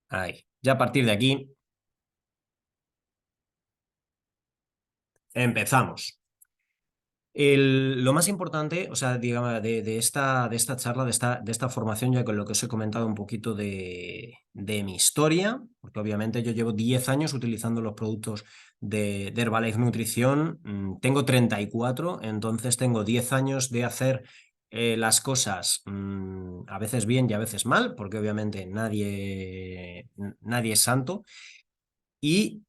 Ahí. Ya a partir de aquí empezamos. Lo más importante, o sea, digamos, de esta charla, de esta formación, ya con lo que os he comentado un poquito de mi historia, porque obviamente yo llevo 10 años utilizando los productos de Herbalife Nutrición. Tengo 34, entonces tengo 10 años de hacer las cosas a veces bien y a veces mal, porque obviamente nadie es santo. Y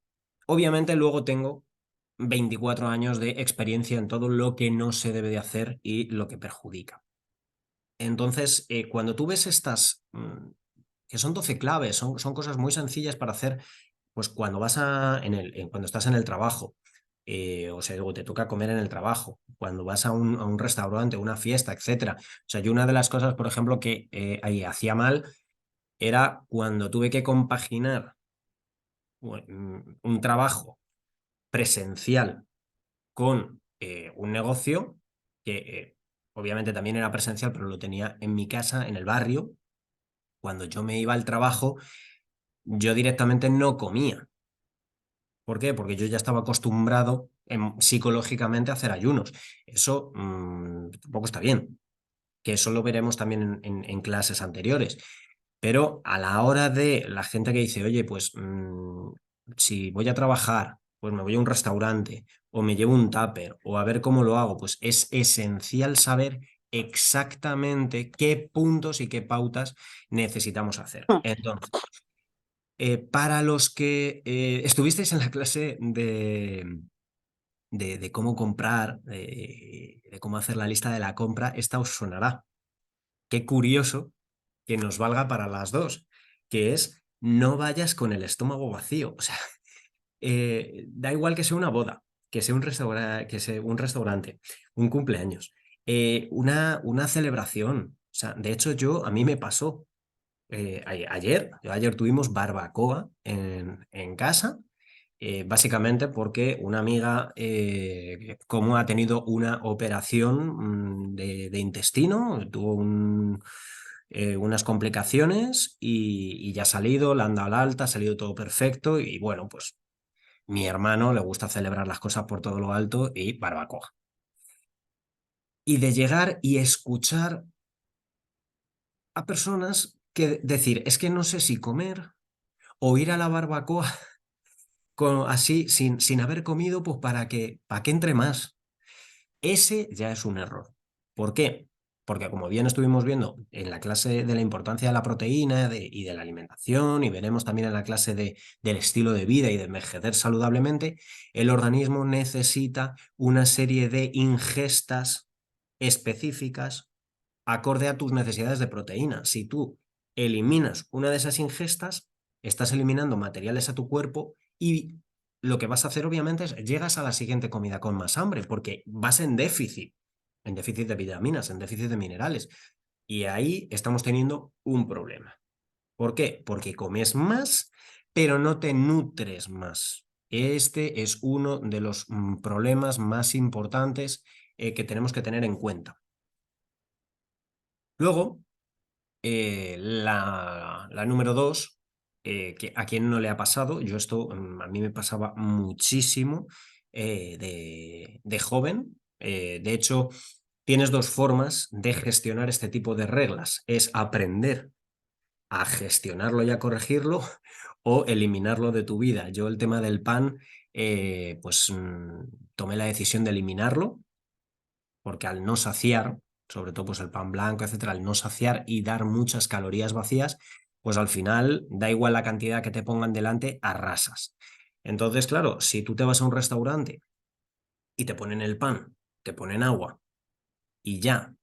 obviamente luego tengo 24 años de experiencia en todo lo que no se debe de hacer y lo que perjudica. Entonces, cuando tú ves estas, que son 12 claves, son cosas muy sencillas para hacer, pues cuando cuando estás en el trabajo, o sea, o te toca comer en el trabajo, cuando vas a un restaurante, una fiesta, etcétera. O sea, yo una de las cosas, por ejemplo, que ahí hacía mal era cuando tuve que compaginar un trabajo presencial con un negocio que obviamente también era presencial, pero lo tenía en mi casa, en el barrio. Cuando yo me iba al trabajo, yo directamente no comía. ¿Por qué? Porque yo ya estaba acostumbrado psicológicamente a hacer ayunos. Eso tampoco está bien, que eso lo veremos también en clases anteriores. Pero a la hora de la gente que dice, oye, pues si voy a trabajar, pues me voy a un restaurante o me llevo un tupper o a ver cómo lo hago, pues es esencial saber exactamente qué puntos y qué pautas necesitamos hacer. Entonces, para los que estuvisteis en la clase de cómo comprar, de cómo hacer la lista de la compra, esta os sonará. Qué curioso que nos valga para las dos, que es no vayas con el estómago vacío. O sea, da igual que sea una boda, que sea un restaurante, un cumpleaños, una celebración. O sea, de hecho, a mí me pasó ayer tuvimos barbacoa en casa. Básicamente porque una amiga, como ha tenido una operación de intestino, tuvo unas complicaciones y ya ha salido, le han dado la alta, ha salido todo perfecto y bueno, pues mi hermano le gusta celebrar las cosas por todo lo alto y barbacoa. Y de llegar y escuchar a personas que decir, es que no sé si comer o ir a la barbacoa así, sin haber comido, pues para que entre más. Ese ya es un error. ¿Por qué? Porque como bien estuvimos viendo en la clase de la importancia de la proteína y de la alimentación, y veremos también en la clase del estilo de vida y de envejecer saludablemente, el organismo necesita una serie de ingestas específicas acorde a tus necesidades de proteína. Si tú eliminas una de esas ingestas, estás eliminando materiales a tu cuerpo y lo que vas a hacer obviamente es llegas a la siguiente comida con más hambre porque vas en déficit de vitaminas, en déficit de minerales. Y ahí estamos teniendo un problema. ¿Por qué? Porque comes más, pero no te nutres más. Este es uno de los problemas más importantes que tenemos que tener en cuenta. Luego, la número dos, que a quien no le ha pasado, yo esto a mí me pasaba muchísimo de joven. De hecho, tienes dos formas de gestionar este tipo de reglas. Es aprender a gestionarlo y a corregirlo o eliminarlo de tu vida. Yo el tema del pan, pues tomé la decisión de eliminarlo porque al no saciar, sobre todo pues el pan blanco, etcétera, al no saciar y dar muchas calorías vacías, pues al final da igual la cantidad que te pongan delante, arrasas. Entonces, claro, si tú te vas a un restaurante y te ponen el pan, te ponen agua y ya,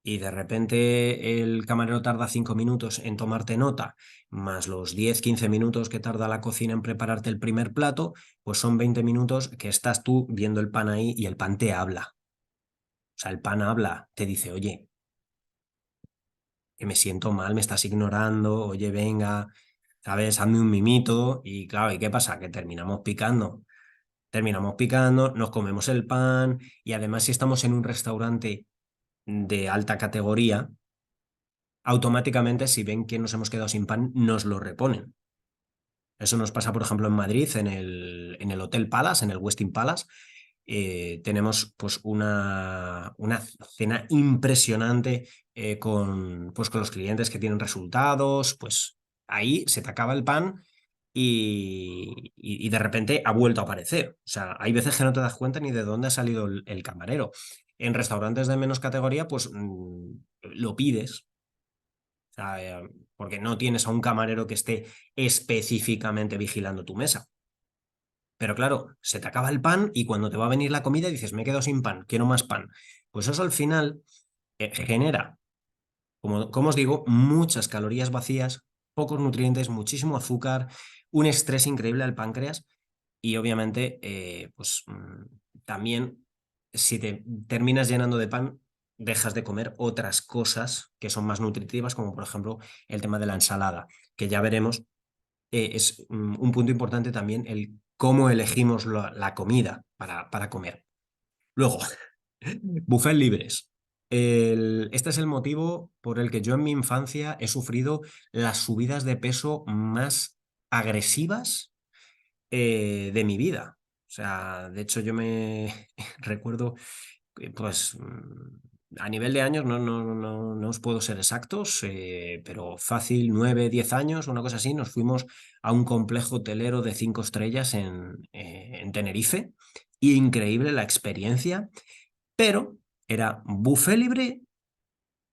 y de repente el camarero tarda 5 minutos en tomarte nota, más los 10-15 minutos que tarda la cocina en prepararte el primer plato, pues son 20 minutos que estás tú viendo el pan ahí y el pan te habla. O sea, el pan habla, te dice, oye, que me siento mal, me estás ignorando, oye, venga, ¿sabes? Hazme un mimito. Y claro, ¿y qué pasa? Que terminamos picando. Terminamos picando, nos comemos el pan y además si estamos en un restaurante de alta categoría, automáticamente si ven que nos hemos quedado sin pan, nos lo reponen. Eso nos pasa, por ejemplo, en Madrid, en el Hotel Palace, en el Westin Palace. Tenemos pues una cena impresionante con los clientes que tienen resultados. Pues ahí se te acaba el pan y de repente ha vuelto a aparecer. O sea, hay veces que no te das cuenta ni de dónde ha salido el camarero. En restaurantes de menos categoría, pues lo pides. O sea, porque no tienes a un camarero que esté específicamente vigilando tu mesa. Pero claro, se te acaba el pan y cuando te va a venir la comida dices, me he quedado sin pan, quiero más pan. Pues eso al final genera, como os digo, muchas calorías vacías, pocos nutrientes, muchísimo azúcar, un estrés increíble al páncreas y obviamente, pues también si te terminas llenando de pan, dejas de comer otras cosas que son más nutritivas, como por ejemplo el tema de la ensalada, que ya veremos, es un punto importante también el cómo elegimos la comida para comer. Luego, buffet libres. Este es el motivo por el que yo en mi infancia he sufrido las subidas de peso más agresivas de mi vida. O sea, de hecho yo me recuerdo, pues a nivel de años no os puedo ser exactos, pero fácil, 9, 10 años, una cosa así, nos fuimos a un complejo hotelero de 5 estrellas en Tenerife. Increíble la experiencia, pero era buffet libre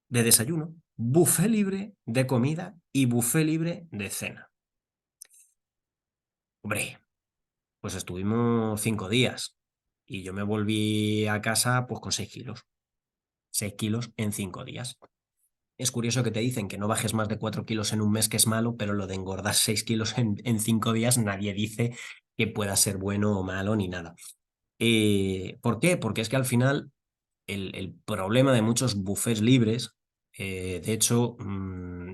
de desayuno, buffet libre de comida y buffet libre de cena. Hombre, pues estuvimos 5 días y yo me volví a casa pues con 6 kilos. 6 kilos en 5 días. Es curioso que te dicen que no bajes más de 4 kilos en un mes, que es malo, pero lo de engordar 6 kilos en 5 días nadie dice que pueda ser bueno o malo ni nada. ¿Por qué? Porque es que al final el problema de muchos buffets libres, de hecho,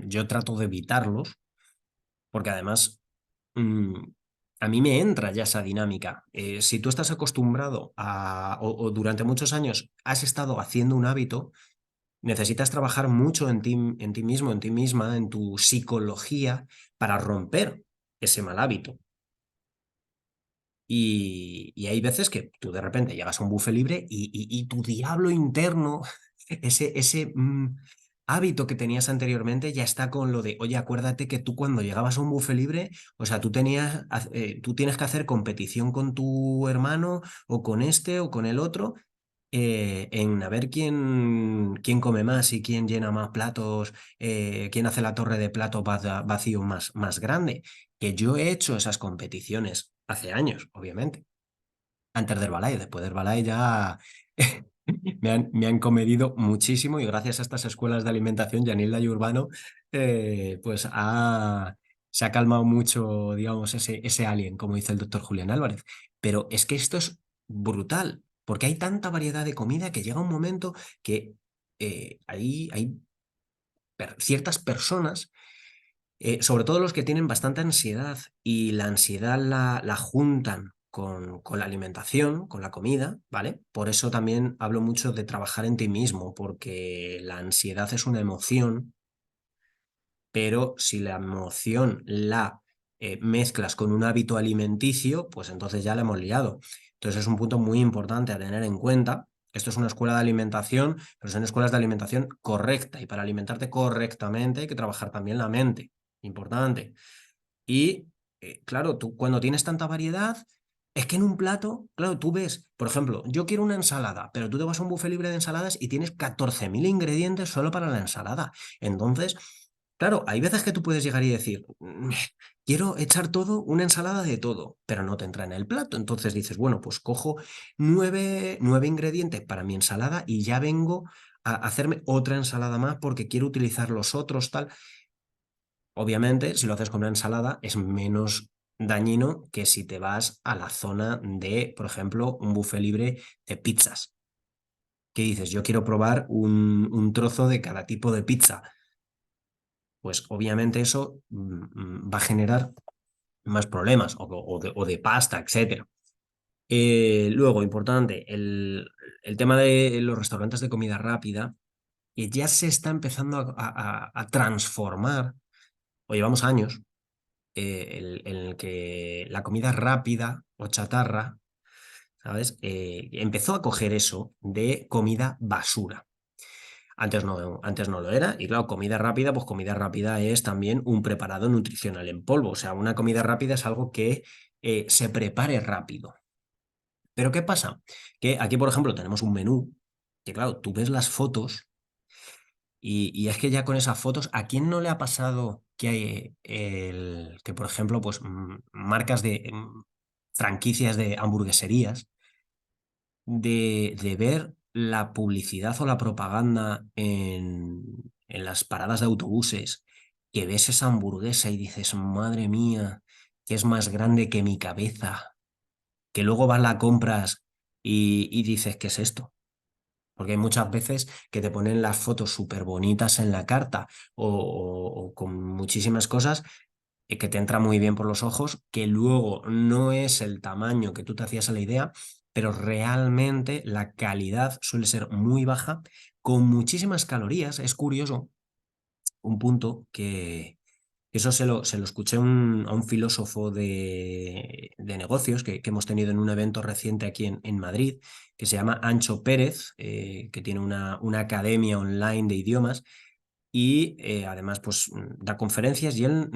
yo trato de evitarlos, porque además mm, a mí me entra ya esa dinámica. Si tú estás acostumbrado o durante muchos años has estado haciendo un hábito, necesitas trabajar mucho en ti mismo, en ti misma, en tu psicología para romper ese mal hábito. Y hay veces que tú de repente llegas a un buffet libre y tu diablo interno, ese hábito que tenías anteriormente, ya está con lo de, oye, acuérdate que tú cuando llegabas a un buffet libre, o sea, tú tienes que hacer competición con tu hermano o con este o con el otro, en a ver quién come más y quién llena más platos, quién hace la torre de plato vacío más grande. Que yo he hecho esas competiciones hace años, obviamente, antes del Balai. Después del Balai ya me han comedido muchísimo y gracias a estas escuelas de alimentación, Yanilda y Urbano, pues se ha calmado mucho, digamos, ese alien, como dice el doctor Julián Álvarez. Pero es que esto es brutal, porque hay tanta variedad de comida que llega un momento que hay ciertas personas, sobre todo los que tienen bastante ansiedad y la ansiedad la juntan con la alimentación, con la comida, ¿vale? Por eso también hablo mucho de trabajar en ti mismo, porque la ansiedad es una emoción, pero si la emoción la mezclas con un hábito alimenticio, pues entonces ya la hemos liado. Entonces es un punto muy importante a tener en cuenta. Esto es una escuela de alimentación, pero son escuelas de alimentación correcta y para alimentarte correctamente hay que trabajar también la mente. Importante. Y claro, tú cuando tienes tanta variedad, es que en un plato, claro, tú ves, por ejemplo, yo quiero una ensalada, pero tú te vas a un buffet libre de ensaladas y tienes 14.000 ingredientes solo para la ensalada. Entonces, claro, hay veces que tú puedes llegar y decir, quiero echar todo, una ensalada de todo, pero no te entra en el plato. Entonces dices, bueno, pues cojo nueve ingredientes para mi ensalada y ya vengo a hacerme otra ensalada más porque quiero utilizar los otros, tal. Obviamente, si lo haces con una ensalada, es menos dañino que si te vas a la zona de, por ejemplo, un buffet libre de pizzas. ¿Qué dices? Yo quiero probar un trozo de cada tipo de pizza. Pues obviamente eso va a generar más problemas, o de pasta, etcétera. Luego, importante, el tema de los restaurantes de comida rápida. y ya se está empezando a transformar, o llevamos años, en el que la comida rápida o chatarra, ¿sabes? Empezó a coger eso de comida basura. Antes no lo era, y claro, comida rápida, pues comida rápida es también un preparado nutricional en polvo. O sea, una comida rápida es algo que se prepare rápido. Pero ¿qué pasa? Que aquí, por ejemplo, tenemos un menú que, claro, tú ves las fotos y es que ya con esas fotos, ¿a quién no le ha pasado que hay que, por ejemplo, pues marcas de franquicias de hamburgueserías, de ver la publicidad o la propaganda en las paradas de autobuses, que ves esa hamburguesa y dices, madre mía, que es más grande que mi cabeza, que luego vas, la compras y dices, ¿qué es esto? Porque hay muchas veces que te ponen las fotos súper bonitas en la carta o con muchísimas cosas que te entra muy bien por los ojos, que luego no es el tamaño que tú te hacías a la idea, pero realmente la calidad suele ser muy baja, con muchísimas calorías. Es curioso, un punto que eso se lo escuché a un filósofo de negocios que hemos tenido en un evento reciente aquí en Madrid, que se llama Ancho Pérez, que tiene una academia online de idiomas y además pues da conferencias y él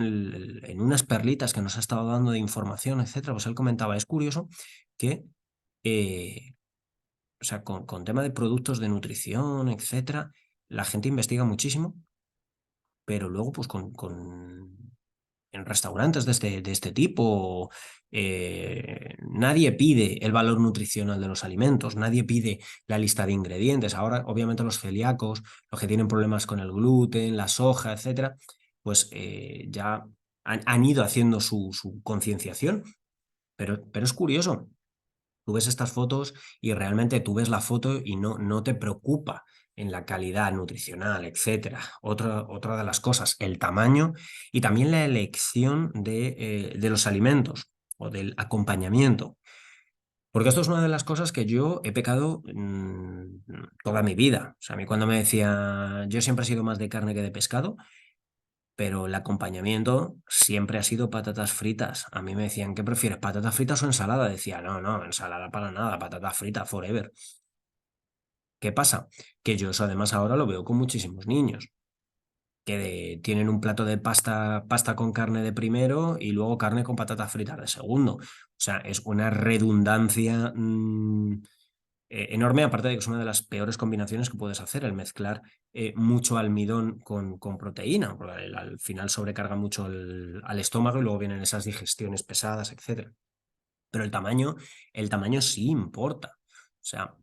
en unas perlitas que nos ha estado dando de información, etcétera, pues él comentaba, es curioso que, eh, o sea, con tema de productos de nutrición, etcétera, la gente investiga muchísimo, pero luego pues en restaurantes de este tipo, nadie pide el valor nutricional de los alimentos, nadie pide la lista de ingredientes. Ahora, obviamente, los celíacos, los que tienen problemas con el gluten, la soja, etcétera, pues ya han ido haciendo su concienciación, pero es curioso. Tú ves estas fotos y realmente tú ves la foto y no te preocupa en la calidad nutricional, etcétera. Otra de las cosas, el tamaño y también la elección de los alimentos o del acompañamiento. Porque esto es una de las cosas que yo he pecado toda mi vida. O sea, a mí cuando me decía, yo siempre he sido más de carne que de pescado, pero el acompañamiento siempre ha sido patatas fritas. A mí me decían, ¿qué prefieres, patatas fritas o ensalada? Decía, no, ensalada para nada, patatas fritas forever. ¿Qué pasa? Que yo eso además ahora lo veo con muchísimos niños, tienen un plato de pasta con carne de primero y luego carne con patatas fritas de segundo. O sea, es una redundancia enorme, aparte de que es una de las peores combinaciones que puedes hacer, el mezclar mucho almidón con proteína, porque al final sobrecarga mucho al estómago y luego vienen esas digestiones pesadas, etcétera. Pero el tamaño sí importa. O sea,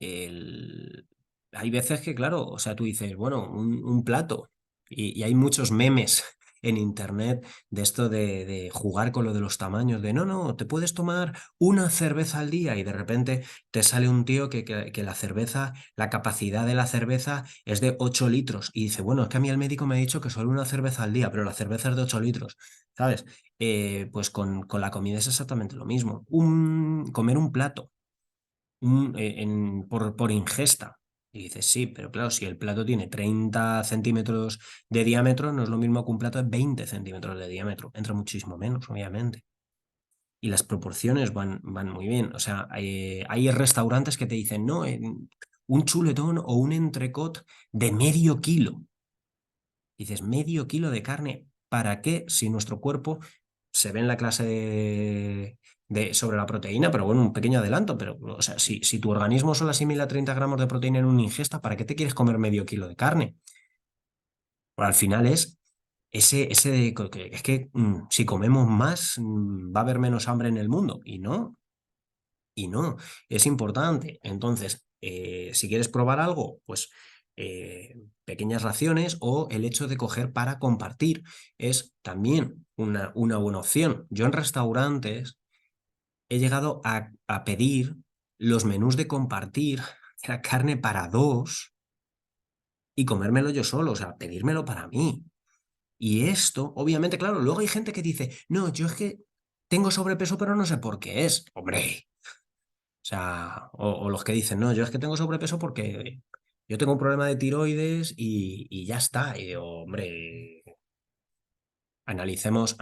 el... hay veces que, claro, o sea, tú dices, bueno, un plato, y hay muchos memes en internet de esto de jugar con lo de los tamaños, de no, te puedes tomar una cerveza al día y de repente te sale un tío que la cerveza, la capacidad de la cerveza es de 8 litros y dice, bueno, es que a mí el médico me ha dicho que solo una cerveza al día, pero la cerveza es de 8 litros, ¿sabes? Pues con la comida es exactamente lo mismo. Comer un plato por ingesta. Y dices, sí, pero claro, si el plato tiene 30 centímetros de diámetro, no es lo mismo que un plato de 20 centímetros de diámetro. Entra muchísimo menos, obviamente. Y las proporciones van muy bien. O sea, hay restaurantes que te dicen, no, un chuletón o un entrecot de medio kilo. Dices, medio kilo de carne, ¿para qué? Si nuestro cuerpo se ve en la clase sobre la proteína, pero bueno, un pequeño adelanto, pero o sea, si tu organismo solo asimila 30 gramos de proteína en una ingesta, ¿para qué te quieres comer medio kilo de carne? Pero al final es ese es que si comemos más, va a haber menos hambre en el mundo. Y no, es importante. Entonces, si quieres probar algo, pues pequeñas raciones o el hecho de coger para compartir es también una buena opción. Yo en restaurantes he llegado a pedir los menús de compartir, que era carne para dos, y comérmelo yo solo, o sea, pedírmelo para mí. Y esto, obviamente, claro, luego hay gente que dice, no, yo es que tengo sobrepeso, pero no sé por qué es. Hombre. O sea, o los que dicen, no, yo es que tengo sobrepeso porque yo tengo un problema de tiroides y ya está. Y digo, hombre, analicemos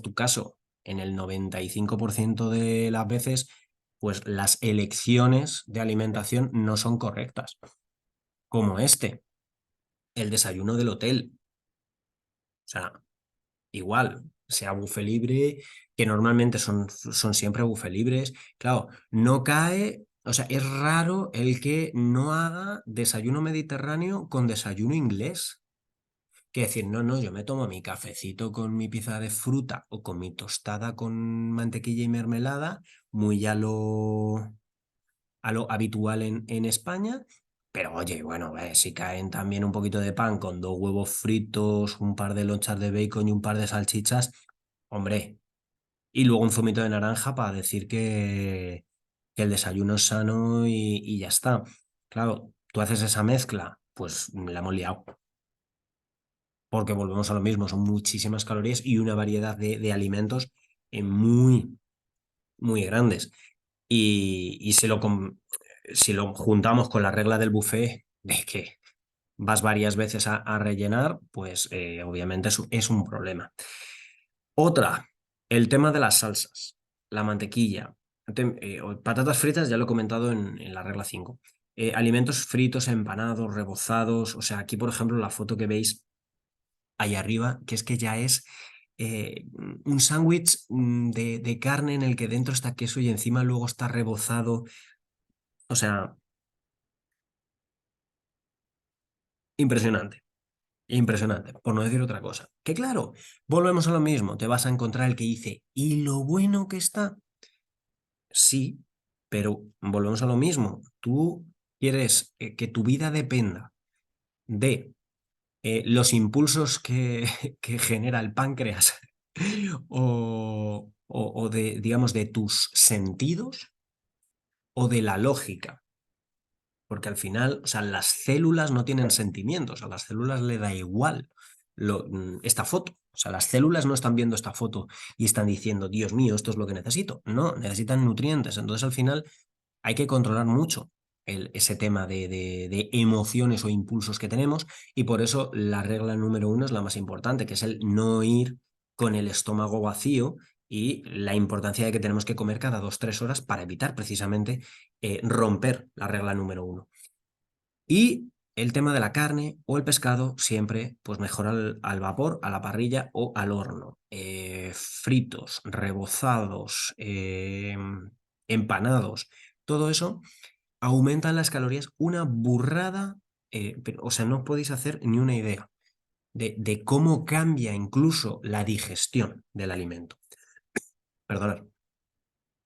tu caso. En el 95% de las veces, pues las elecciones de alimentación no son correctas, como el desayuno del hotel. O sea, igual, sea buffet libre, que normalmente son siempre buffet libres. Claro, no cae, o sea, es raro el que no haga desayuno mediterráneo con desayuno inglés. Que decir, no, no, yo me tomo mi cafecito con mi pieza de fruta o con mi tostada con mantequilla y mermelada, muy a lo habitual en España. Pero oye, bueno, si caen también un poquito de pan con dos huevos fritos, un par de lonchas de bacon y un par de salchichas, hombre, y luego un zumito de naranja para decir que el desayuno es sano y ya está. Claro, tú haces esa mezcla, pues la hemos liado, porque volvemos a lo mismo, son muchísimas calorías y una variedad de alimentos muy, muy grandes. Y si lo juntamos con la regla del buffet, de que vas varias veces a rellenar, pues obviamente es un problema. Otra, el tema de las salsas, la mantequilla, patatas fritas, ya lo he comentado en la regla 5. Alimentos fritos, empanados, rebozados, o sea, aquí por ejemplo la foto que veis ahí arriba, que es que ya es un sándwich de carne en el que dentro está queso y encima luego está rebozado, o sea, impresionante. Impresionante, por no decir otra cosa. Que claro, volvemos a lo mismo, te vas a encontrar el que dice, ¿y lo bueno que está? Sí, pero volvemos a lo mismo. Tú quieres que tu vida dependa de los impulsos que genera el páncreas o de, digamos, de tus sentidos o de la lógica. Porque al final, o sea, las células no tienen sentimientos, a las células le da igual esta foto. O sea, las células no están viendo esta foto y están diciendo, Dios mío, esto es lo que necesito. No, necesitan nutrientes. Entonces, al final, hay que controlar mucho ese tema de emociones o impulsos que tenemos y por eso la regla número uno es la más importante, que es el no ir con el estómago vacío y la importancia de que tenemos que comer cada 2, 3 horas para evitar precisamente romper la regla número uno. Y el tema de la carne o el pescado siempre pues mejor al vapor, a la parrilla o al horno. Fritos, rebozados, empanados, todo eso aumenta las calorías una burrada, o sea, no podéis hacer ni una idea de cómo cambia incluso la digestión del alimento. Perdonad.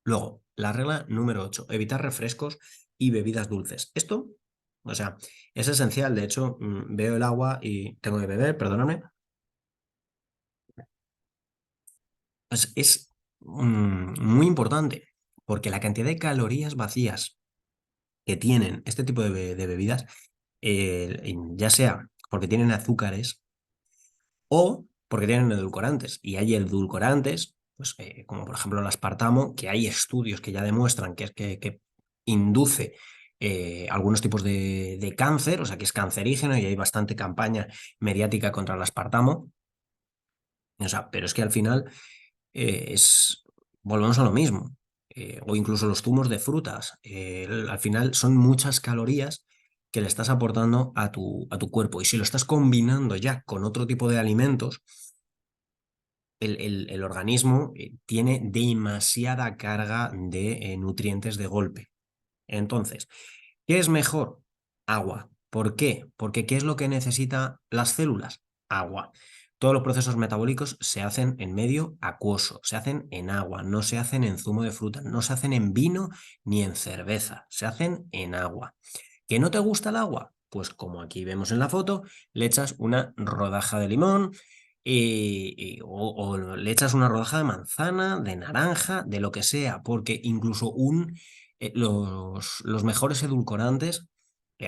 Luego, la regla número 8, evitar refrescos y bebidas dulces. Esto, o sea, es esencial. De hecho, veo el agua y tengo que beber, perdóname. Muy importante porque la cantidad de calorías vacías que tienen este tipo de bebidas, ya sea porque tienen azúcares o porque tienen edulcorantes. Y hay edulcorantes, pues, como por ejemplo el aspartamo, que hay estudios que ya demuestran que induce algunos tipos de cáncer, o sea que es cancerígeno y hay bastante campaña mediática contra el aspartamo. O sea, pero es que al final volvemos a lo mismo. O incluso los zumos de frutas. Al final son muchas calorías que le estás aportando a tu cuerpo. Y si lo estás combinando ya con otro tipo de alimentos, el organismo tiene demasiada carga de nutrientes de golpe. Entonces, ¿qué es mejor? Agua. ¿Por qué? Porque ¿qué es lo que necesitan las células? Agua. Todos los procesos metabólicos se hacen en medio acuoso, se hacen en agua, no se hacen en zumo de fruta, no se hacen en vino ni en cerveza, se hacen en agua. ¿Que no te gusta el agua? Pues como aquí vemos en la foto, le echas una rodaja de limón o le echas una rodaja de manzana, de naranja, de lo que sea, porque incluso los mejores edulcorantes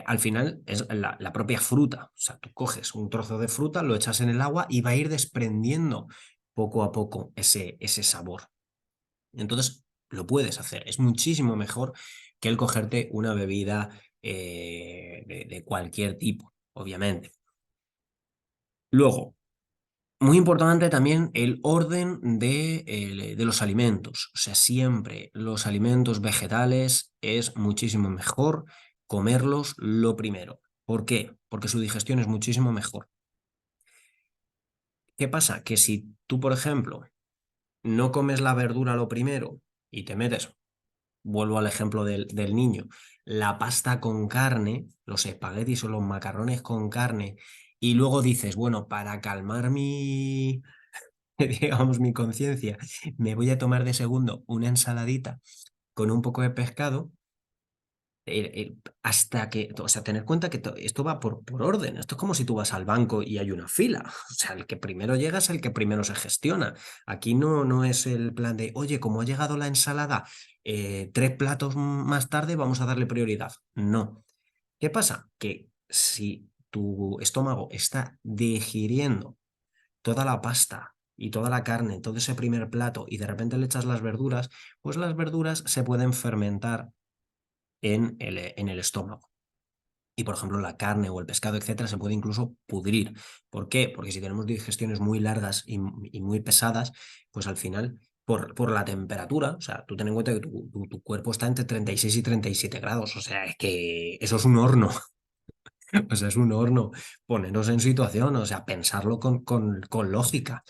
al final es la propia fruta. O sea, tú coges un trozo de fruta, lo echas en el agua y va a ir desprendiendo poco a poco ese sabor. Entonces, lo puedes hacer. Es muchísimo mejor que el cogerte una bebida de cualquier tipo, obviamente. Luego, muy importante también el orden de los alimentos. O sea, siempre los alimentos vegetales es muchísimo mejor comerlos lo primero. ¿Por qué? Porque su digestión es muchísimo mejor. ¿Qué pasa? Que si tú, por ejemplo, no comes la verdura lo primero y te metes, vuelvo al ejemplo del niño, la pasta con carne, los espaguetis o los macarrones con carne, y luego dices, bueno, para calmar mi, digamos, mi conciencia, me voy a tomar de segundo una ensaladita con un poco de pescado, hasta que, o sea, tener cuenta que esto va por orden. Esto es como si tú vas al banco y hay una fila. O sea, el que primero llega es el que primero se gestiona. Aquí no es el plan de, oye, como ha llegado la ensalada, 3 platos más tarde vamos a darle prioridad. No. ¿Qué pasa? Que si tu estómago está digiriendo toda la pasta y toda la carne, todo ese primer plato, y de repente le echas las verduras, pues las verduras se pueden fermentar en el estómago. Y, por ejemplo, la carne o el pescado, etcétera, se puede incluso pudrir. ¿Por qué? Porque si tenemos digestiones muy largas y muy pesadas, pues al final, por la temperatura, o sea, tú ten en cuenta que tu cuerpo está entre 36 y 37 grados, o sea, es que eso es un horno, o sea, es un horno. Poneros en situación, o sea, pensarlo con lógica.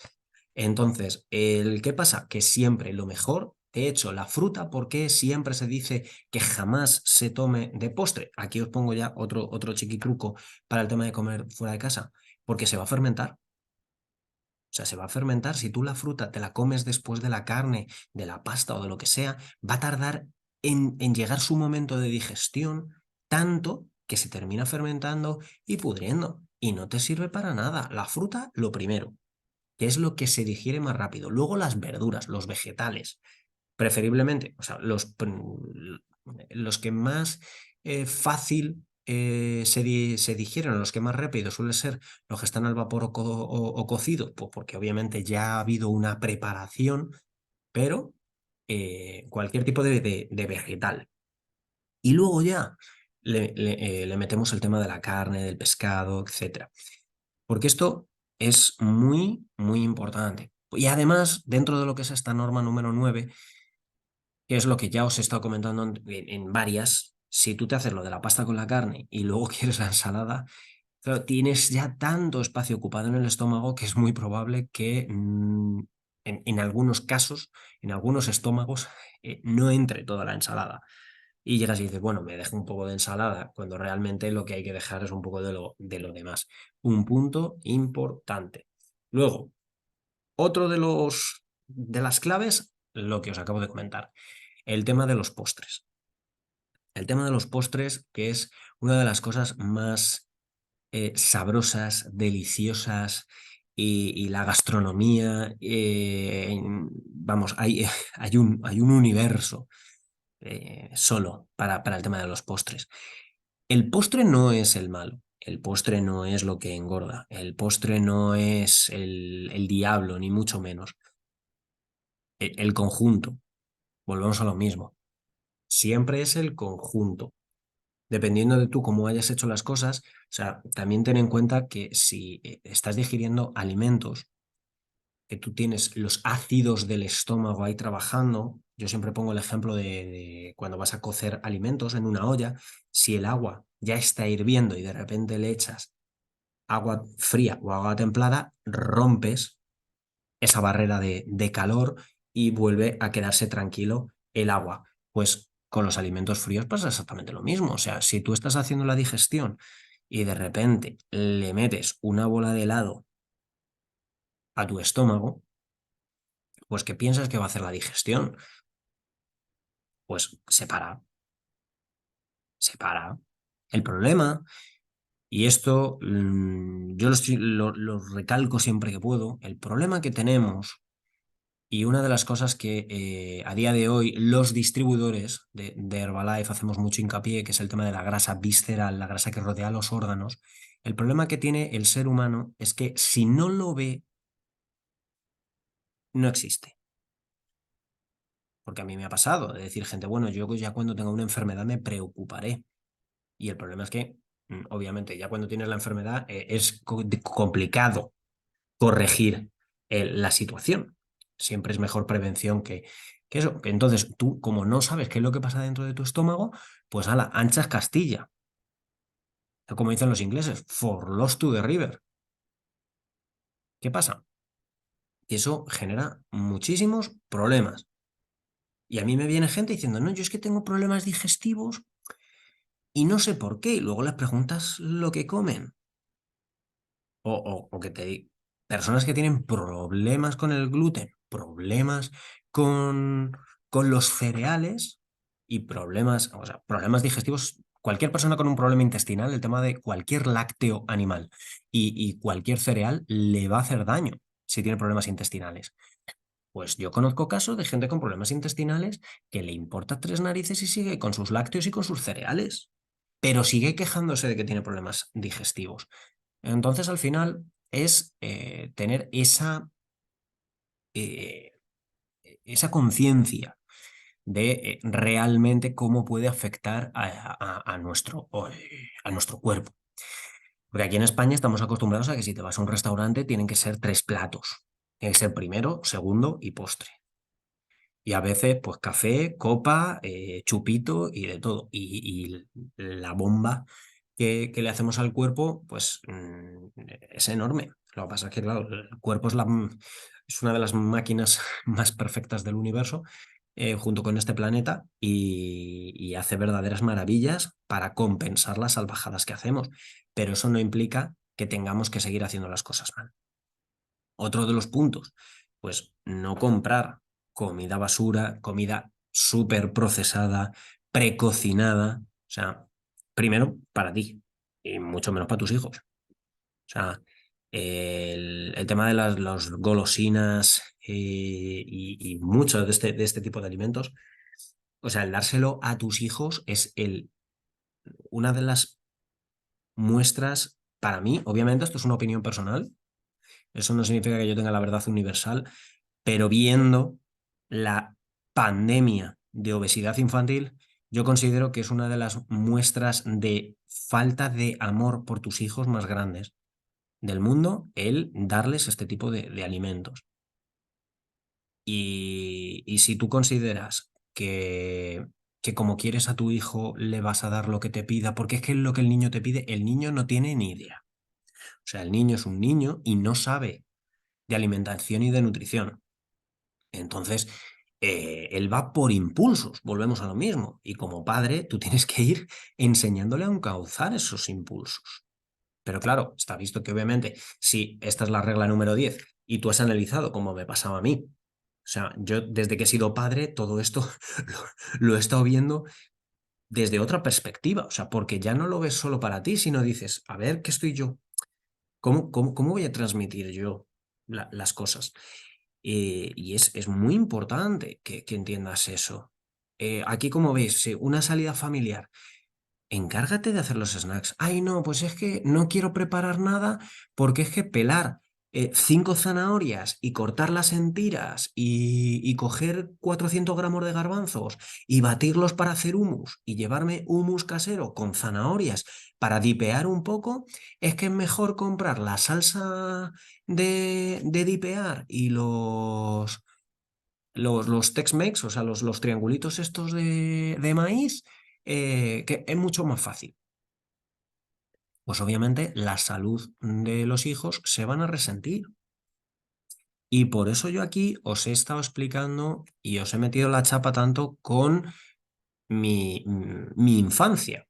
Entonces, ¿qué pasa? Que siempre lo mejor, de hecho, la fruta, ¿por qué siempre se dice que jamás se tome de postre? Aquí os pongo ya otro chiquitruco para el tema de comer fuera de casa, porque se va a fermentar. O sea, se va a fermentar. Si tú la fruta te la comes después de la carne, de la pasta o de lo que sea, va a tardar en llegar su momento de digestión tanto que se termina fermentando y pudriendo. Y no te sirve para nada. La fruta, lo primero, que es lo que se digiere más rápido. Luego las verduras, los vegetales, preferiblemente, o sea, los que más fácil se digieren, los que más rápido suelen ser los que están al vapor o cocido, pues porque obviamente ya ha habido una preparación, pero cualquier tipo de vegetal. Y luego ya le metemos el tema de la carne, del pescado, etcétera. Porque esto es muy, muy importante. Y además, dentro de lo que es esta norma número 9, que es lo que ya os he estado comentando en varias, si tú te haces lo de la pasta con la carne y luego quieres la ensalada, claro, tienes ya tanto espacio ocupado en el estómago que es muy probable que en algunos casos, en algunos estómagos, no entre toda la ensalada. Y llegas y dices, bueno, me dejo un poco de ensalada, cuando realmente lo que hay que dejar es un poco de lo demás. Un punto importante. Luego, otro de las claves, lo que os acabo de comentar, el tema de los postres. El tema de los postres, que es una de las cosas más sabrosas, deliciosas, y la gastronomía, vamos, hay un universo solo para el tema de los postres. El postre no es el malo, el postre no es lo que engorda, el postre no es el diablo, ni mucho menos. El conjunto, volvemos a lo mismo, siempre es el conjunto. Dependiendo de tú cómo hayas hecho las cosas, o sea, también ten en cuenta que si estás digiriendo alimentos, que tú tienes los ácidos del estómago ahí trabajando. Yo siempre pongo el ejemplo de cuando vas a cocer alimentos en una olla, si el agua ya está hirviendo y de repente le echas agua fría o agua templada, rompes esa barrera de calor y vuelve a quedarse tranquilo el agua. Pues con los alimentos fríos pasa exactamente lo mismo. O sea, si tú estás haciendo la digestión y de repente le metes una bola de helado a tu estómago, pues ¿qué piensas que va a hacer la digestión? Pues se para. El problema, y esto yo lo recalco siempre que puedo, el problema que tenemos y una de las cosas que a día de hoy los distribuidores de Herbalife hacemos mucho hincapié, que es el tema de la grasa visceral, la grasa que rodea los órganos, el problema que tiene el ser humano es que si no lo ve, no existe. Porque a mí me ha pasado de decir gente, bueno, yo ya cuando tenga una enfermedad me preocuparé. Y el problema es que, obviamente, ya cuando tienes la enfermedad es complicado corregir la situación. Siempre es mejor prevención que eso. Entonces, tú, como no sabes qué es lo que pasa dentro de tu estómago, pues ala, anchas Castilla. Como dicen los ingleses, for lost to the river. ¿Qué pasa? Que eso genera muchísimos problemas. Y a mí me viene gente diciendo, no, yo es que tengo problemas digestivos y no sé por qué. Y luego les preguntas lo que comen. O que te personas que tienen problemas con el gluten, problemas con los cereales y problemas, o sea, problemas digestivos. Cualquier persona con un problema intestinal, el tema de cualquier lácteo animal y cualquier cereal le va a hacer daño si tiene problemas intestinales. Pues yo conozco casos de gente con problemas intestinales que le importa tres narices y sigue con sus lácteos y con sus cereales, pero sigue quejándose de que tiene problemas digestivos. Entonces, al final, es tener eh, esa conciencia de realmente cómo puede afectar a nuestro cuerpo. Porque aquí en España estamos acostumbrados a que si te vas a un restaurante tienen que ser tres platos. Tiene que ser primero, segundo y postre. Y a veces, pues café, copa, chupito y de todo. Y la bomba que le hacemos al cuerpo, pues es enorme. Lo que pasa es que, claro, el cuerpo es una de las máquinas más perfectas del universo, junto con este planeta, y hace verdaderas maravillas para compensar las salvajadas que hacemos. Pero eso no implica que tengamos que seguir haciendo las cosas mal. Otro de los puntos, pues no comprar comida basura, comida súper procesada, precocinada, o sea, primero para ti y mucho menos para tus hijos. O sea, el tema de las golosinas y mucho de este tipo de alimentos, o sea, el dárselo a tus hijos es una de las muestras, para mí, obviamente esto es una opinión personal, eso no significa que yo tenga la verdad universal, pero viendo la pandemia de obesidad infantil, yo considero que es una de las muestras de falta de amor por tus hijos más grandes del mundo, el darles este tipo de alimentos. Y si tú consideras que como quieres a tu hijo le vas a dar lo que te pida, porque es que lo que el niño te pide, el niño no tiene ni idea. O sea, el niño es un niño y no sabe de alimentación y de nutrición. Entonces, él va por impulsos, volvemos a lo mismo. Y como padre, tú tienes que ir enseñándole a encauzar esos impulsos. Pero claro, está visto que obviamente, si esta es la regla número 10 y tú has analizado cómo me pasaba a mí, o sea, yo desde que he sido padre, todo esto lo he estado viendo desde otra perspectiva, o sea, porque ya no lo ves solo para ti, sino dices, a ver, ¿qué estoy yo? ¿Cómo voy a transmitir yo las cosas? Y es muy importante que entiendas eso. Aquí, como veis, una salida familiar. Encárgate de hacer los snacks. Ay, no, pues es que no quiero preparar nada porque es que pelar 5 zanahorias y cortarlas en tiras y coger 400 gramos de garbanzos y batirlos para hacer hummus y llevarme hummus casero con zanahorias para dipear un poco, es que es mejor comprar la salsa de dipear y los Tex-Mex, o sea, los triangulitos estos de maíz, que es mucho más fácil. Pues obviamente la salud de los hijos se van a resentir. Y por eso yo aquí os he estado explicando y os he metido la chapa tanto con mi infancia.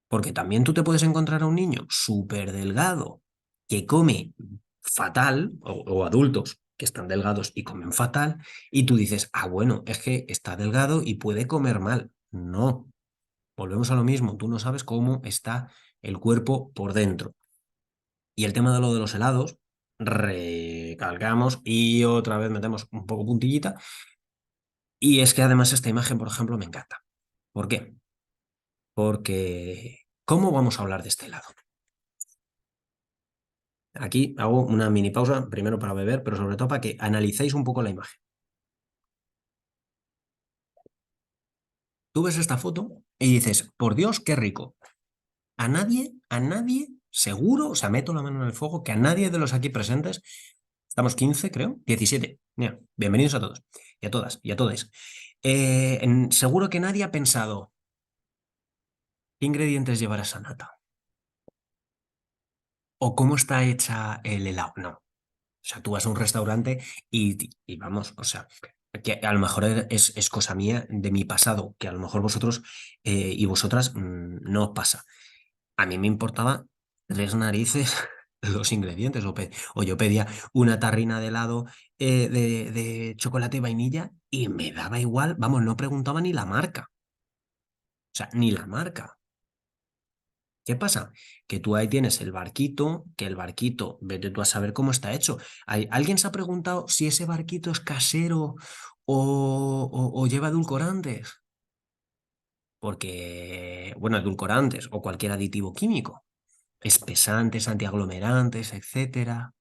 Porque también tú te puedes encontrar a un niño súper delgado que come fatal, o adultos que están delgados y comen fatal, y tú dices, ah, bueno, es que está delgado y puede comer mal. No, volvemos a lo mismo, tú no sabes cómo está el cuerpo por dentro. Y el tema de lo de los helados, recalcamos y otra vez metemos un poco puntillita. Y es que además esta imagen, por ejemplo, me encanta. ¿Por qué? Porque, ¿cómo vamos a hablar de este helado? Aquí hago una mini pausa, primero para beber, pero sobre todo para que analicéis un poco la imagen. Tú ves esta foto y dices, por Dios, qué rico. a nadie, seguro, o sea, meto la mano en el fuego, que a nadie de los aquí presentes, estamos 15, creo, 17. Mira, bienvenidos a todos y a todas y a todos. Seguro que nadie ha pensado, ¿qué ingredientes llevará esa nata? ¿O cómo está hecha el helado? No. O sea, tú vas a un restaurante y vamos, o sea, que a lo mejor es cosa mía de mi pasado, que a lo mejor vosotros y vosotras no os pasa. A mí me importaba tres narices los ingredientes, o yo pedía una tarrina de helado de chocolate y vainilla y me daba igual, vamos, no preguntaba ni la marca, o sea, ni la marca. ¿Qué pasa? Que tú ahí tienes el barquito, que el barquito, vete tú a saber cómo está hecho. ¿Alguien se ha preguntado si ese barquito es casero o lleva edulcorantes? Porque, bueno, edulcorantes o cualquier aditivo químico, espesantes, antiaglomerantes, etcétera.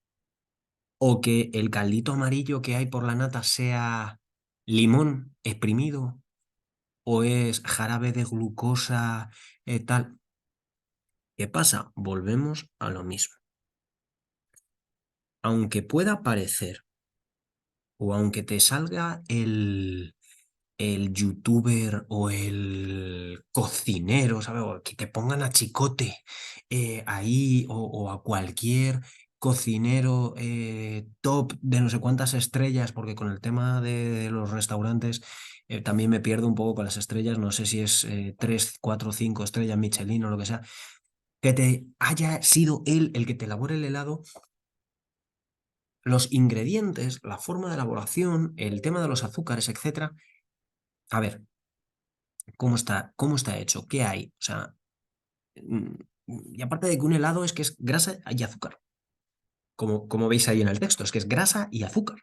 O que el caldito amarillo que hay por la nata sea limón exprimido o es jarabe de glucosa, tal. ¿Qué pasa? Volvemos a lo mismo. Aunque pueda parecer, o aunque te salga el youtuber o el cocinero, ¿sabes? O que te pongan a Chicote ahí o a cualquier cocinero top de no sé cuántas estrellas, porque con el tema de los restaurantes también me pierdo un poco con las estrellas, no sé si es 3, 4, 5 estrellas Michelin o lo que sea, que te haya sido él el que te elabore el helado. Los ingredientes, la forma de elaboración, el tema de los azúcares, etcétera. A ver, cómo está hecho? ¿Qué hay? O sea, mm, y aparte de que un helado es que es grasa y azúcar, como veis ahí en el texto, es que es grasa y azúcar.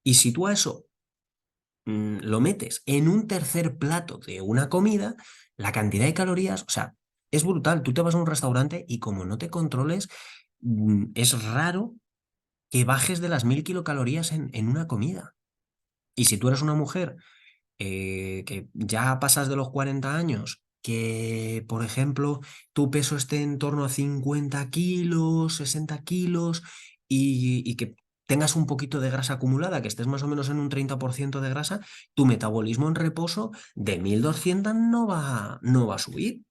Y si tú a eso lo metes en un tercer plato de una comida, la cantidad de calorías, o sea, es brutal. Tú te vas a un restaurante y como no te controles, es raro que bajes de las 1000 kilocalorías en una comida. Y si tú eres una mujer que ya pasas de los 40 años, que por ejemplo tu peso esté en torno a 50 kilos, 60 kilos y que tengas un poquito de grasa acumulada, que estés más o menos en un 30% de grasa, tu metabolismo en reposo de 1200 no va a subir.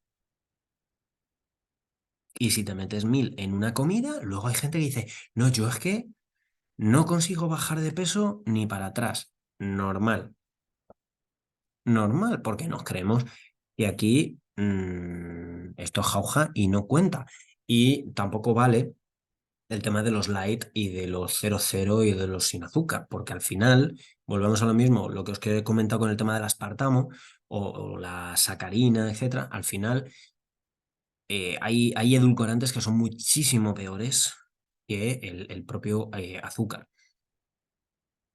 Y si te metes 1000 en una comida, luego hay gente que dice, no, yo es que no consigo bajar de peso ni para atrás. Normal. Normal, porque nos creemos que aquí esto es jauja y no cuenta. Y tampoco vale el tema de los light y de los cero cero y de los sin azúcar, porque al final, volvemos a lo mismo, lo que os he comentado con el tema del aspartamo o la sacarina, etcétera, al final hay edulcorantes que son muchísimo peores que el propio azúcar.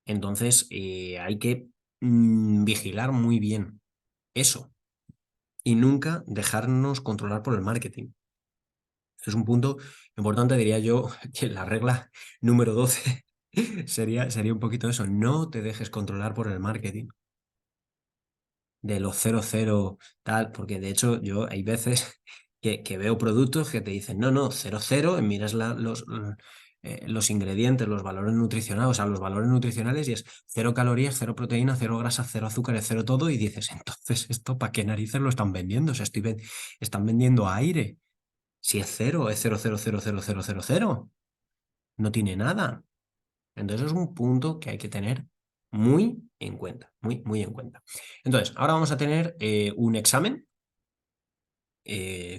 Entonces, hay que vigilar muy bien eso y nunca dejarnos controlar por el marketing. Esto es un punto importante, diría yo, que la regla número 12 sería un poquito eso, no te dejes controlar por el marketing de los cero cero tal, porque de hecho yo hay veces que veo productos que te dicen, no, no, cero cero, y miras los ingredientes, los valores nutricionales, o sea, los valores nutricionales y es cero calorías, cero proteínas, cero grasas, cero azúcares, cero todo, y dices, entonces, ¿esto para qué narices lo están vendiendo? O sea, están vendiendo aire. Si es cero, es cero cero cero cero cero cero cero. No tiene nada. Entonces es un punto que hay que tener muy en cuenta, muy, muy en cuenta. Entonces, ahora vamos a tener un examen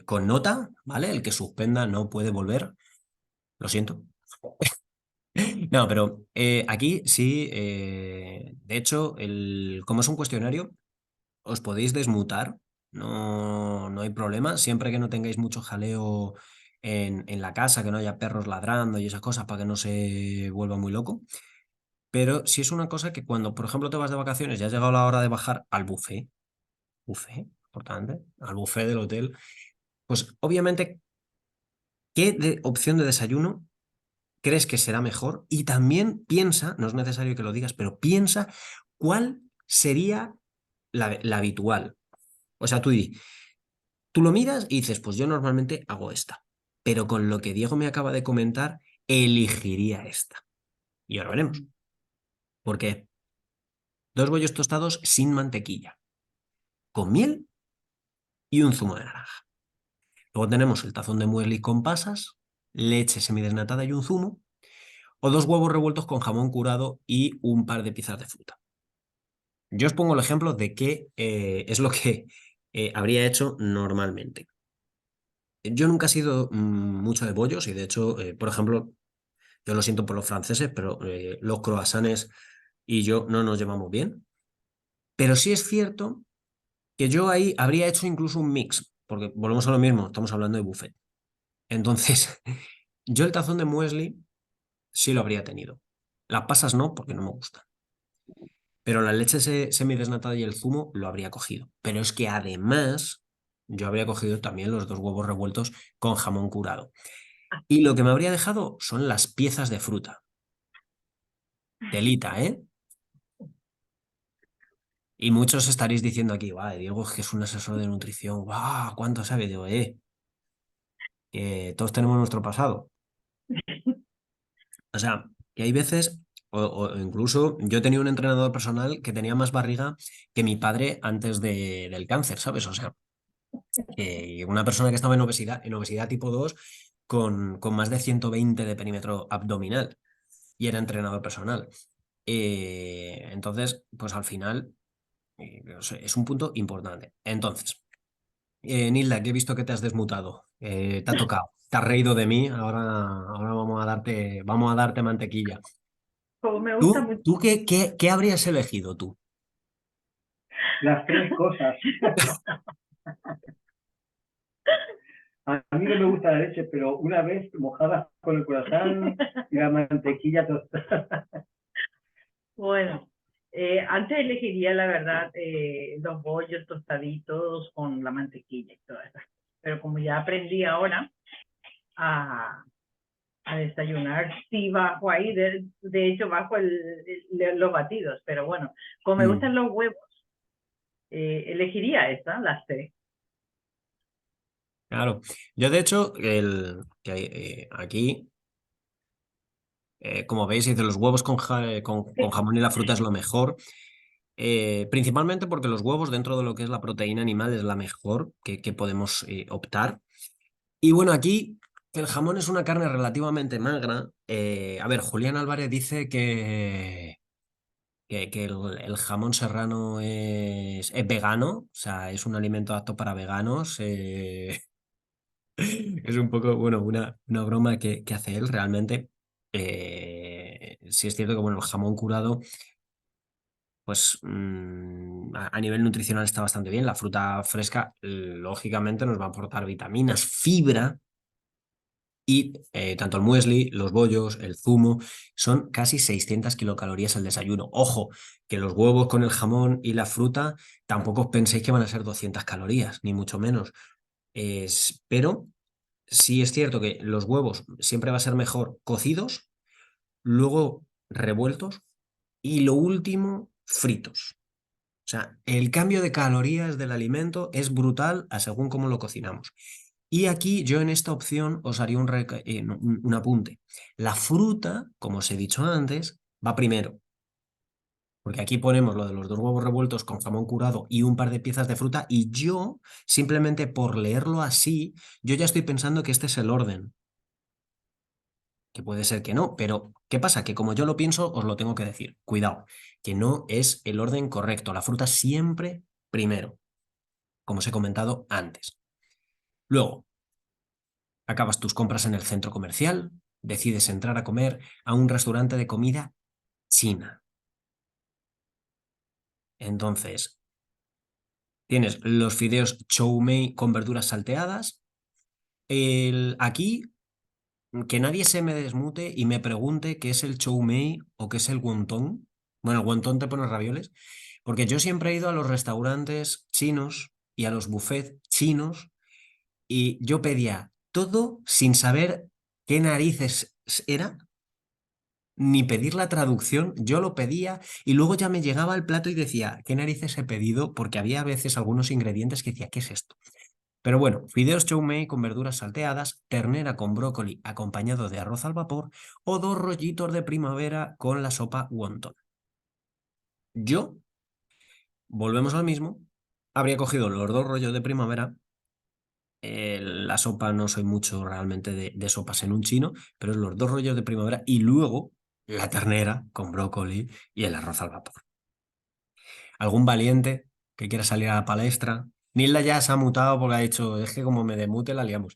con nota, ¿vale? El que suspenda no puede volver, lo siento. No, pero aquí sí, de hecho, como es un cuestionario, os podéis desmutar, no hay problema, siempre que no tengáis mucho jaleo en la casa, que no haya perros ladrando y esas cosas para que no se vuelva muy loco. Pero si es una cosa que cuando, por ejemplo, te vas de vacaciones y has llegado la hora de bajar al buffet, importante, al buffet del hotel, pues obviamente, ¿qué opción de desayuno crees que será mejor? Y también piensa, no es necesario que lo digas, pero piensa cuál sería la habitual. O sea, tú di, Tú lo miras y dices, pues yo normalmente hago esta, pero con lo que Diego me acaba de comentar, elegiría esta. Y ahora veremos. ¿Por qué? Dos bollos tostados sin mantequilla, con miel y un zumo de naranja. Luego tenemos el tazón de muesli con pasas, leche semidesnatada y un zumo, o dos huevos revueltos con jamón curado y un par de piezas de fruta. Yo os pongo el ejemplo de qué es lo que habría hecho normalmente. Yo nunca he sido mucho de bollos y de hecho, por ejemplo, yo lo siento por los franceses, pero los croissants y yo no nos llevamos bien. Pero sí es cierto que yo ahí habría hecho incluso un mix, porque volvemos a lo mismo, estamos hablando de buffet. Entonces, yo el tazón de muesli sí lo habría tenido. Las pasas no, porque no me gustan. Pero la leche semidesnatada y el zumo lo habría cogido. Pero es que además yo habría cogido también los dos huevos revueltos con jamón curado. Y lo que me habría dejado son las piezas de fruta. Telita, ¿eh? Y muchos estaréis diciendo aquí, va, Diego es que es un asesor de nutrición, guau, ¿cuánto sabe? Digo, que todos tenemos nuestro pasado. O sea, que hay veces, o incluso yo tenía un entrenador personal que tenía más barriga que mi padre antes del cáncer, ¿sabes? O sea, una persona que estaba en obesidad tipo 2 con más de 120 de perímetro abdominal y era entrenador personal. Entonces, pues al final o sea, es un punto importante. Entonces, Nilda, que he visto que te has desmutado. Te ha tocado. Te has reído de mí. Ahora vamos a darte mantequilla. Como me gusta ¿Tú, mucho. tú qué habrías elegido tú? Las tres cosas. A mí no me gusta la leche, pero una vez mojada con el croissant y la mantequilla tostada. Bueno, antes elegiría, la verdad, los bollos tostaditos con la mantequilla y todas esas cosas. Pero como ya aprendí ahora a, a desayunar, sí bajo ahí, de hecho bajo los batidos, pero bueno, como me Mm, gustan los huevos, elegiría esta, las tres. claro. Yo, de hecho, aquí, como veis, dice los huevos con jamón y la fruta es lo mejor. Principalmente porque los huevos, dentro de lo que es la proteína animal, es la mejor que podemos optar. Y bueno, aquí el jamón es una carne relativamente magra. A ver, Julián Álvarez dice que el jamón serrano es vegano, o sea, es un alimento apto para veganos. Es un poco, bueno, una broma que hace él realmente. Sí es cierto que, bueno, el jamón curado, pues a nivel nutricional está bastante bien. La fruta fresca, lógicamente, nos va a aportar vitaminas, fibra. Y tanto el muesli, los bollos, el zumo, son casi 600 kilocalorías el desayuno. Ojo, que los huevos con el jamón y la fruta tampoco os penséis que van a ser 200 calorías, ni mucho menos. Pero sí es cierto que los huevos siempre va a ser mejor cocidos, luego revueltos y lo último, fritos. O sea, el cambio de calorías del alimento es brutal a según cómo lo cocinamos. Y aquí yo en esta opción os haría no, un apunte. La fruta, como os he dicho antes, va primero, porque aquí ponemos lo de los dos huevos revueltos con jamón curado y un par de piezas de fruta y yo, simplemente por leerlo así, yo ya estoy pensando que este es el orden, que puede ser que no, pero ¿qué pasa? Que como yo lo pienso, os lo tengo que decir. Cuidado, que no es el orden correcto. La fruta siempre primero, como os he comentado antes. Luego, acabas tus compras en el centro comercial, decides entrar a comer a un restaurante de comida china. Entonces, tienes los fideos chow mein con verduras salteadas. Aquí, que nadie se me desmute y me pregunte qué es el chow mein o qué es el wonton. Bueno, el wonton te pone ravioles, porque yo siempre he ido a los restaurantes chinos y a los buffets chinos y yo pedía todo sin saber qué narices era ni pedir la traducción, yo lo pedía y luego ya me llegaba al plato y decía, ¿qué narices he pedido? Porque había a veces algunos ingredientes que decía, ¿qué es esto? Pero bueno, fideos chow mein con verduras salteadas, ternera con brócoli acompañado de arroz al vapor o 2 rollitos de primavera con la sopa wonton. Yo, volvemos al mismo, habría cogido los 2 rollos de primavera. La sopa no soy mucho realmente de sopas en un chino, pero es los 2 rollos de primavera y luego la ternera con brócoli y el arroz al vapor. ¿Algún valiente que quiera salir a la palestra? Nilda ya se ha mutado porque ha dicho, es que como me demute la liamos.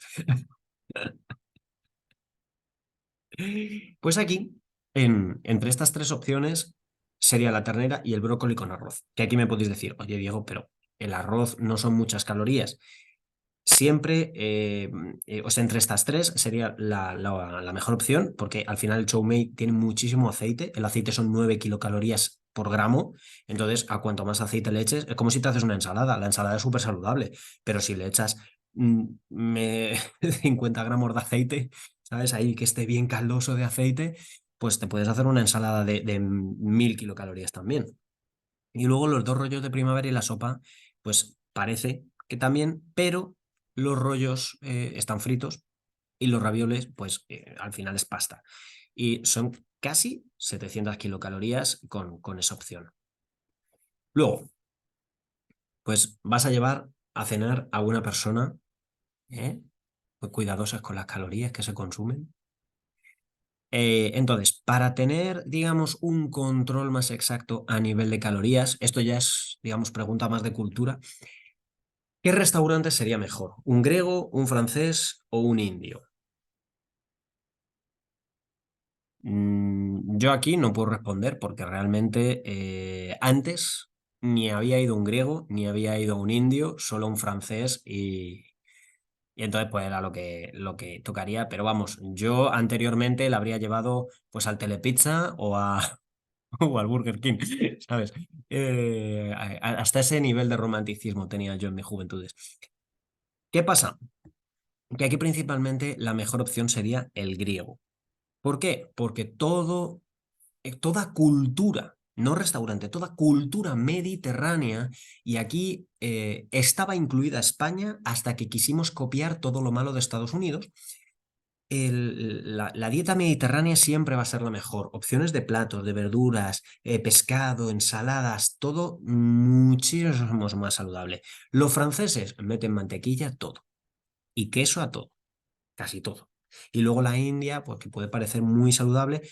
Pues aquí, entre estas 3 opciones, sería la ternera y el brócoli con arroz. Que aquí me podéis decir, oye Diego, pero el arroz no son muchas calorías. Siempre, o sea, entre estas 3 sería la mejor opción, porque al final el chow mein tiene muchísimo aceite. El aceite son 9 kilocalorías por gramo. Entonces, a cuanto más aceite le eches, es como si te haces una ensalada. La ensalada es súper saludable, pero si le echas 50 gramos de aceite, ¿sabes? Ahí que esté bien caldoso de aceite, pues te puedes hacer una ensalada de 1000 kilocalorías también. Y luego los 2 rollos de primavera y la sopa, pues parece que también, pero los rollos están fritos y los ravioles, pues al final es pasta. Y son casi 700 kilocalorías con esa opción. Luego, pues vas a llevar a cenar a una persona, ¿eh? Pues cuidadosas con las calorías que se consumen. Entonces, para tener, digamos, un control más exacto a nivel de calorías, esto ya es, digamos, pregunta más de cultura. ¿Qué restaurante sería mejor? ¿Un griego, un francés o un indio? Yo aquí no puedo responder porque realmente antes ni había ido a un griego, ni había ido a un indio, solo un francés y entonces pues era lo que tocaría. Pero vamos, yo anteriormente le habría llevado pues al Telepizza o al Burger King, ¿sabes? Hasta ese nivel de romanticismo tenía yo en mis juventudes. ¿Qué pasa? Que aquí principalmente la mejor opción sería el griego. ¿Por qué? Porque toda cultura, no restaurante, toda cultura mediterránea, y aquí estaba incluida España hasta que quisimos copiar todo lo malo de Estados Unidos. La dieta mediterránea siempre va a ser la mejor. Opciones de platos, de verduras, pescado, ensaladas, todo muchísimo más saludable. Los franceses meten mantequilla a todo y queso a todo, casi todo. Y luego la India, pues que puede parecer muy saludable,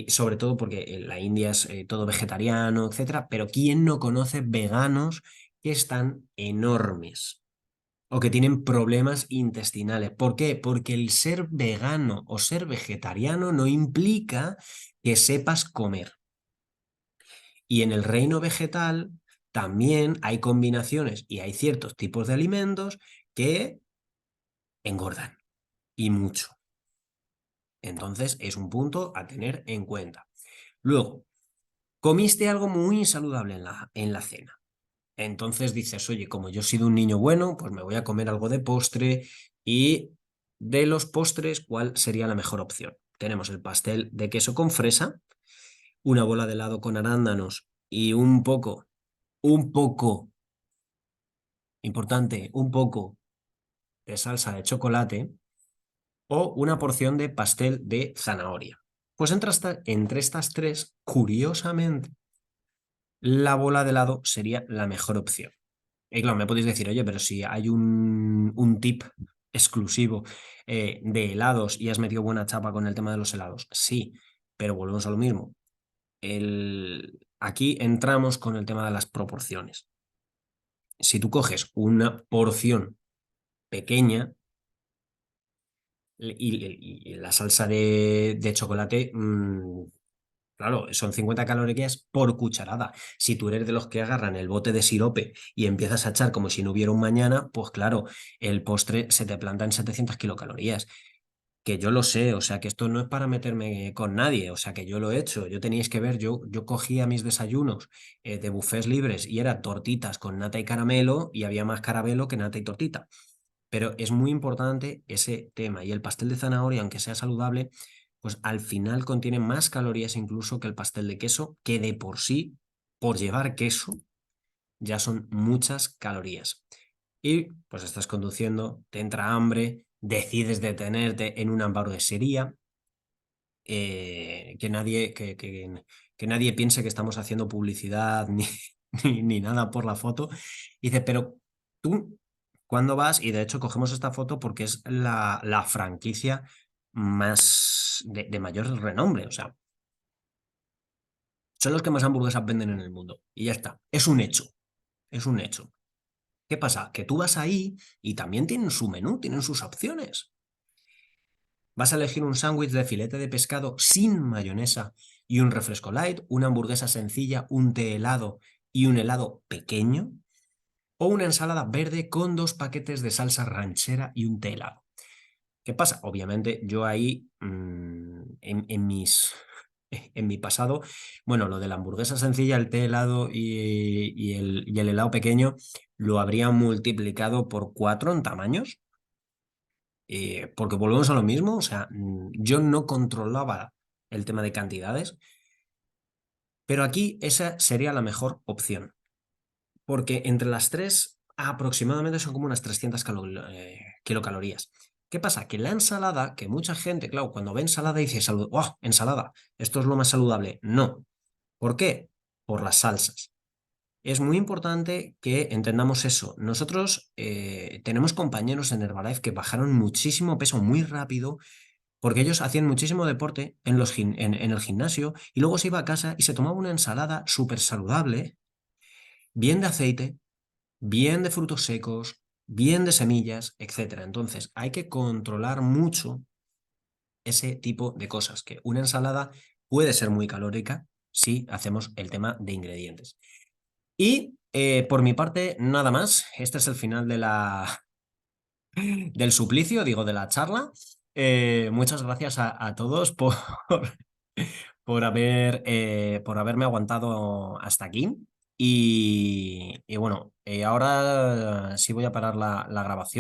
sobre todo porque la India es todo vegetariano, etcétera, pero ¿quién no conoce veganos que están enormes o que tienen problemas intestinales? ¿Por qué? Porque el ser vegano o ser vegetariano no implica que sepas comer. Y en el reino vegetal también hay combinaciones y hay ciertos tipos de alimentos que engordan y mucho. Entonces es un punto a tener en cuenta. Luego, comiste algo muy saludable en la cena. Entonces dices, oye, como yo he sido un niño bueno, pues me voy a comer algo de postre. Y de los postres, ¿cuál sería la mejor opción? Tenemos el pastel de queso con fresa, una bola de helado con arándanos y un poco, importante, un poco de salsa de chocolate o una porción de pastel de zanahoria. Pues entre estas 3, curiosamente, la bola de helado sería la mejor opción. Y claro, me podéis decir, oye, pero si hay un tip exclusivo de helados y has metido buena chapa con el tema de los helados, sí, pero volvemos a lo mismo. Aquí entramos con el tema de las proporciones. Si tú coges una porción pequeña y la salsa de chocolate, claro, son 50 calorías por cucharada. Si tú eres de los que agarran el bote de sirope y empiezas a echar como si no hubiera un mañana, pues claro, el postre se te planta en 700 kilocalorías. Que yo lo sé, o sea, que esto no es para meterme con nadie, o sea, que yo lo he hecho. Yo teníais que ver, yo cogía mis desayunos de buffets libres y eran tortitas con nata y caramelo y había más caramelo que nata y tortita. Pero es muy importante ese tema. Y el pastel de zanahoria, aunque sea saludable, pues al final contiene más calorías incluso que el pastel de queso, que de por sí, por llevar queso, ya son muchas calorías. Y pues estás conduciendo, te entra hambre, decides detenerte en una hamburguesería, que nadie piense que estamos haciendo publicidad ni nada por la foto. Y dice, pero tú, ¿cuándo vas? Y de hecho cogemos esta foto porque es la franquicia más de mayor renombre. O sea, son los que más hamburguesas venden en el mundo. Y ya está. Es un hecho. Es un hecho. ¿Qué pasa? Que tú vas ahí y también tienen su menú, tienen sus opciones. Vas a elegir un sándwich de filete de pescado sin mayonesa y un refresco light, una hamburguesa sencilla, un té helado y un helado pequeño, o una ensalada verde con 2 paquetes de salsa ranchera y un té helado. ¿Qué pasa? Obviamente yo ahí, en mi pasado, bueno, lo de la hamburguesa sencilla, el té helado y el helado pequeño lo habría multiplicado por 4 en tamaños, porque volvemos a lo mismo, o sea, yo no controlaba el tema de cantidades, pero aquí esa sería la mejor opción, porque entre las tres aproximadamente son como unas 300 kilocalorías. ¿Qué pasa? Que la ensalada, que mucha gente, claro, cuando ve ensalada dice, ¡oh, ensalada! Esto es lo más saludable. No. ¿Por qué? Por las salsas. Es muy importante que entendamos eso. Nosotros tenemos compañeros en Herbalife que bajaron muchísimo peso muy rápido porque ellos hacían muchísimo deporte en el gimnasio y luego se iba a casa y se tomaba una ensalada súper saludable, bien de aceite, bien de frutos secos, bien de semillas, etcétera. Entonces, hay que controlar mucho ese tipo de cosas, que una ensalada puede ser muy calórica si hacemos el tema de ingredientes. Y por mi parte, nada más. Este es el final del suplicio, digo, de la charla. Muchas gracias a todos por haberme aguantado hasta aquí. Y bueno, ahora sí voy a parar la grabación.